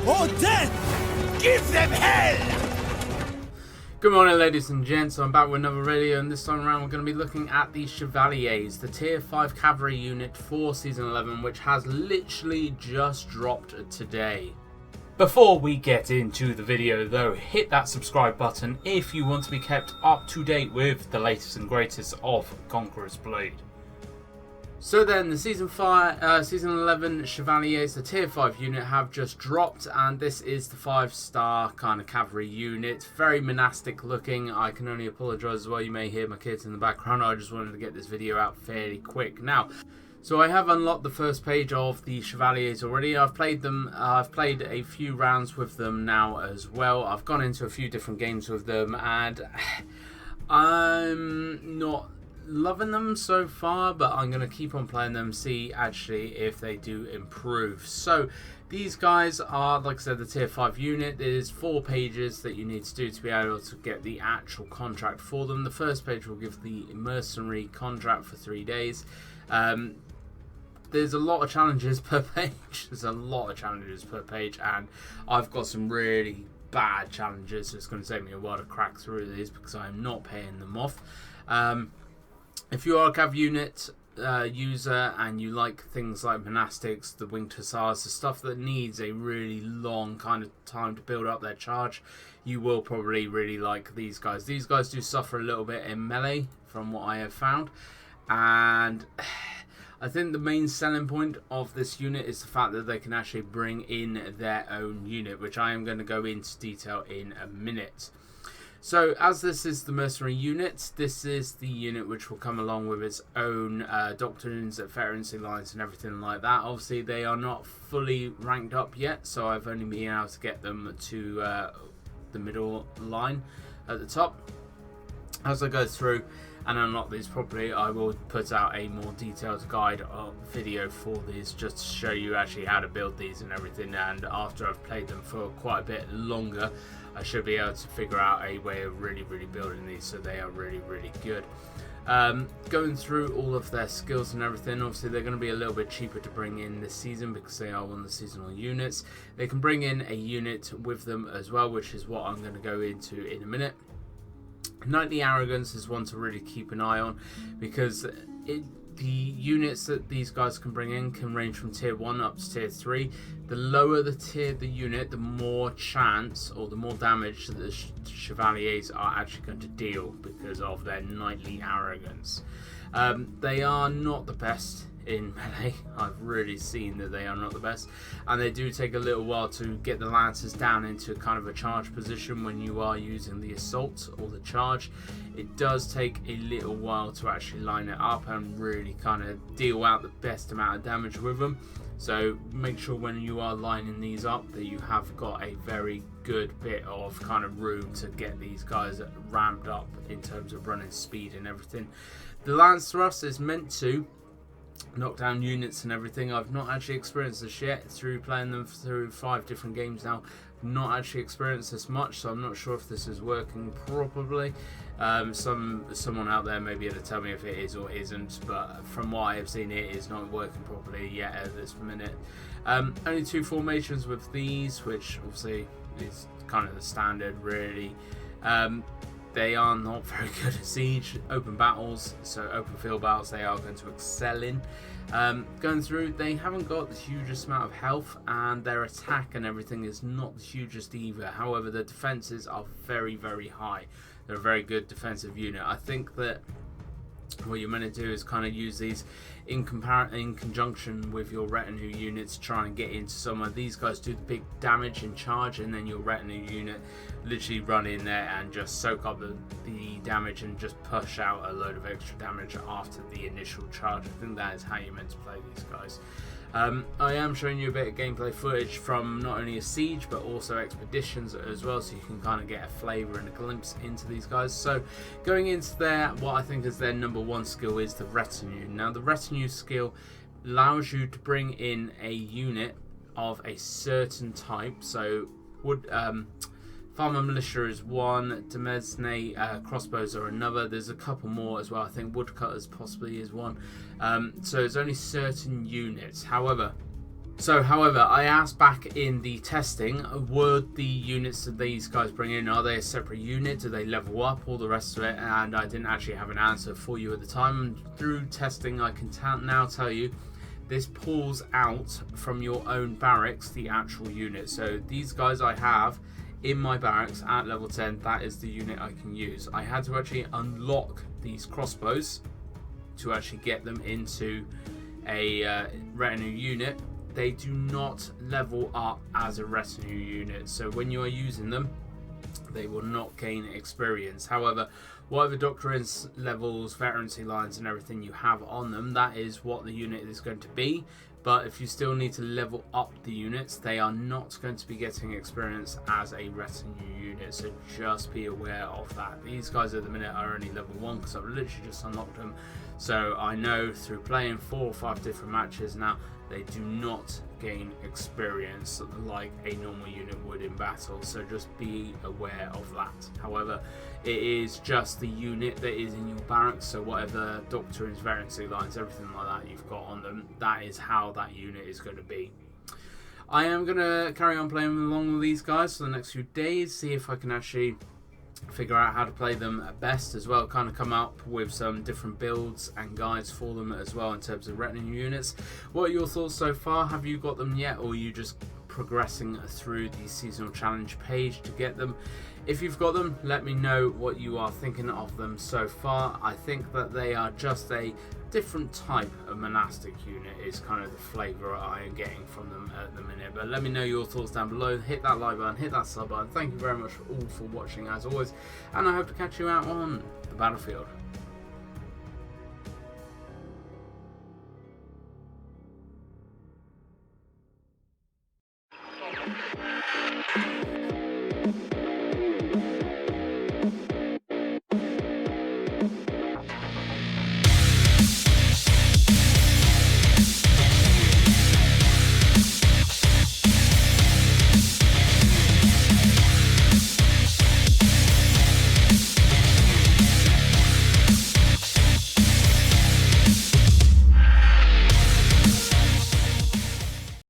or death! Give them hell! Good morning, ladies and gents. I'm back with another video, and this time around we're going to be looking at the Chevaliers, the Tier 5 cavalry unit for Season 11, which has literally just dropped today. Before we get into the video though, hit that subscribe button if you want to be kept up to date with the latest and greatest of Conquerors Blade. So then, the Season 11 Chevaliers, the Tier 5 unit, have just dropped, and this is the 5-star kind of cavalry unit. Very monastic looking. I can only apologise as well, you may hear my kids in the background. I just wanted to get this video out fairly quick. Now, so I have unlocked the first page of the Chevaliers already. I've played them, I've played a few rounds with them now as well. I've gone into a few different games with them, and I'm not loving them so far, but I'm going to keep on playing them, see actually if they do improve. So these guys are, like I said, the Tier 5 unit. There's 4 pages that you need to do to be able to get the actual contract for them. The first page will give the mercenary contract for 3 days. There's a lot of challenges per page. There's a lot of challenges per page, and I've got some really bad challenges, so it's going to take me a while to crack through these because I'm not paying them off. If you are a cav unit user and you like things like monastics, the winged hussars, the stuff that needs a really long kind of time to build up their charge, you will probably really like these guys. These guys do suffer a little bit in melee from what I have found, and I think the main selling point of this unit is the fact that they can actually bring in their own unit, which I am going to go into detail in a minute. So, as this is the mercenary unit, this is the unit which will come along with its own doctrines, veterancy lines and everything like that. Obviously, they are not fully ranked up yet, so I've only been able to get them to the middle line at the top. As I go through and unlock these properly, I will put out a more detailed guide video for these, just to show you actually how to build these and everything. And after I've played them for quite a bit longer, I should be able to figure out a way of really building these so they are really good. Going through all of their skills and everything, obviously they're going to be a little bit cheaper to bring in this season because they are one of the seasonal units. They can bring in a unit with them as well, which is what I'm going to go into in a minute. Knightly Arrogance is one to really keep an eye on, because the units that these guys can bring in can range from tier 1 up to tier 3. The lower the tier the unit, the more chance or the more damage that the Chevaliers are actually going to deal because of their Knightly Arrogance. They are not the best in melee. I've really seen that they are not the best, and they do take a little while to get the lancers down into kind of a charge position when you are using the assault or the charge. It does take a little while to actually line it up and really kind of deal out the best amount of damage with them. So make sure when you are lining these up that you have got a very good bit of kind of room to get these guys ramped up in terms of running speed and everything. The lance thrust is meant to knock down units and everything. I've not actually experienced this yet through playing them through 5 different games now. Not actually experienced this much, so I'm not sure if this is working properly. Someone out there may be able to tell me if it is or isn't, but from what I have seen, it is not working properly yet at this minute. Only 2 formations with these, which obviously is kind of the standard really. They are not very good at siege, open battles, so open field battles they are going to excel in. Going through, they haven't got the hugest amount of health, and their attack and everything is not the hugest either. However, their defenses are very high. They're a very good defensive unit. I think that what you're meant to do is kind of use these in conjunction with your retinue units, trying to get into somewhere. These guys do the big damage in charge, and then your retinue unit literally run in there and just soak up the damage and just push out a load of extra damage after the initial charge. I think that is how you're meant to play these guys. I am showing you a bit of gameplay footage from not only a siege but also expeditions as well, so you can kind of get a flavour and a glimpse into these guys. So going into what I think is their number 1 skill is the retinue. Now the retinue skill allows you to bring in a unit of a certain type. So Farmer Militia is one, Demesne crossbows are another. There's a couple more as well. I think Woodcutters possibly is one. So there's only certain units. However, So, however, I asked back in the testing, would the units that these guys bring in, are they a separate unit? Do they level up? All the rest of it. And I didn't actually have an answer for you at the time. And through testing, I can now tell you, this pulls out from your own barracks the actual unit. So these guys I have in my barracks at level 10, that is the unit I can use. I had to actually unlock these crossbows to actually get them into a retinue unit. They do not level up as a retinue unit, so when you are using them, they will not gain experience. However, whatever doctrines, levels, veterancy lines and everything you have on them, that is what the unit is going to be. But if you still need to level up the units, they are not going to be getting experience as a retinue unit, so just be aware of that. These guys at the minute are only level 1 because I've literally just unlocked them, so I know through playing 4 or 5 different matches now, they do not gain experience like a normal unit would in battle, so just be aware of that. However, it is just the unit that is in your barracks, so whatever doctrines, veterancy lines, everything like that you've got on them, that is how that unit is going to be. I am going to carry on playing along with these guys for the next few days, see if I can actually figure out how to play them best as well, kind of come up with some different builds and guides for them as well in terms of retinue units. What are your thoughts so far? Have you got them yet, or are you just progressing through the seasonal challenge page to get them? If you've got them, let me know what you are thinking of them so far. I think that they are just a different type of monastic unit is kind of the flavour I am getting from them at the minute. But let me know your thoughts down below. Hit that like button, hit that sub button. Thank you very much all for watching as always, and I hope to catch you out on the battlefield.